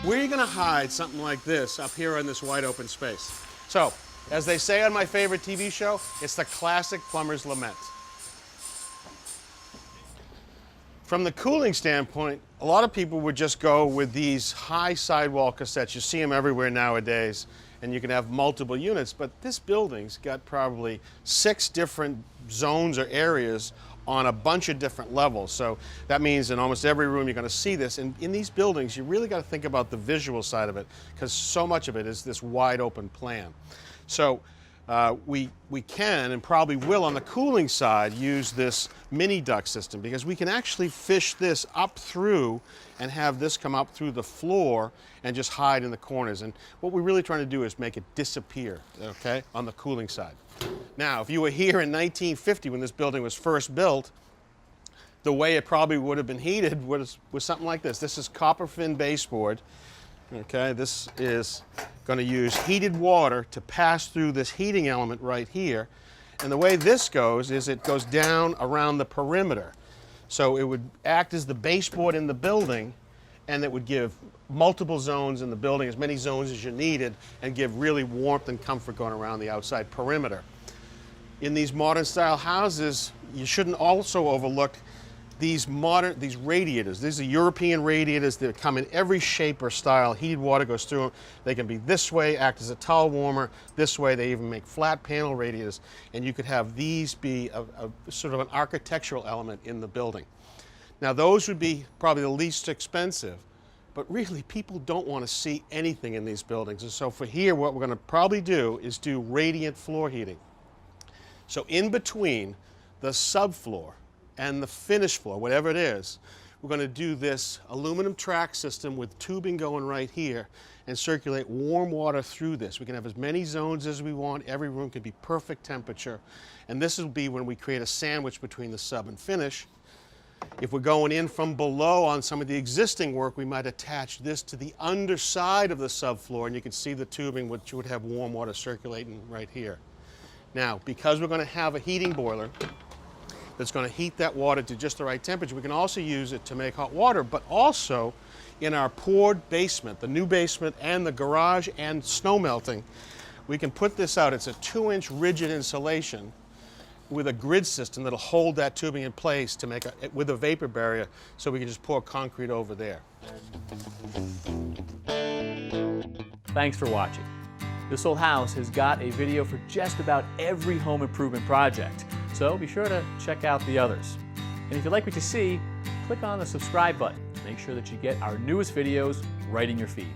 Where are you going to hide something like this up here in this wide open space? So, as they say on my favorite TV show, it's the classic plumber's lament. From the cooling standpoint, a lot of people would just go with these high sidewall cassettes. You see them everywhere nowadays, and you can have multiple units, but this building's got probably 6 different zones or areas on a bunch of different levels. So that means in almost every room you're going to see this. And in these buildings, you really got to think about the visual side of it, because so much of it is this wide open plan. So we can and probably will on the cooling side use this mini duct system, because we can actually fish this up through and have this come up through the floor and just hide in the corners. And what we're really trying to do is make it disappear, okay, on the cooling side. Now, if you were here in 1950 when this building was first built, the way it probably would have been heated was something like this. This is copper fin baseboard. Okay, this is going to use heated water to pass through this heating element right here. And the way this goes is it goes down around the perimeter. So it would act as the baseboard in the building, and it would give multiple zones in the building, as many zones as you needed, and give really warmth and comfort going around the outside perimeter. In these modern style houses, you shouldn't also overlook these radiators. These are European radiators that come in every shape or style. Heated water goes through them. They can be this way, act as a towel warmer. This way, they even make flat panel radiators. And you could have these be a sort of an architectural element in the building. Now, those would be probably the least expensive, but really people don't want to see anything in these buildings. And so for here, what we're going to probably do is do radiant floor heating. So in between the subfloor and the finished floor, whatever it is, we're going to do this aluminum track system with tubing going right here and circulate warm water through this. We can have as many zones as we want. Every room can be perfect temperature. And this will be when we create a sandwich between the sub and finish. If we're going in from below on some of the existing work, we might attach this to the underside of the subfloor, and you can see the tubing, which would have warm water circulating right here. Now, because we're going to have a heating boiler that's going to heat that water to just the right temperature, we can also use it to make hot water, but also in our poured basement, the new basement and the garage and snow melting, we can put this out. It's a 2-inch rigid insulation with a grid system that'll hold that tubing in place to make with a vapor barrier, so we can just pour concrete over there. Thanks for watching. This Old House has got a video for just about every home improvement project, so be sure to check out the others. And if you like what you see, click on the subscribe button to make sure that you get our newest videos right in your feed.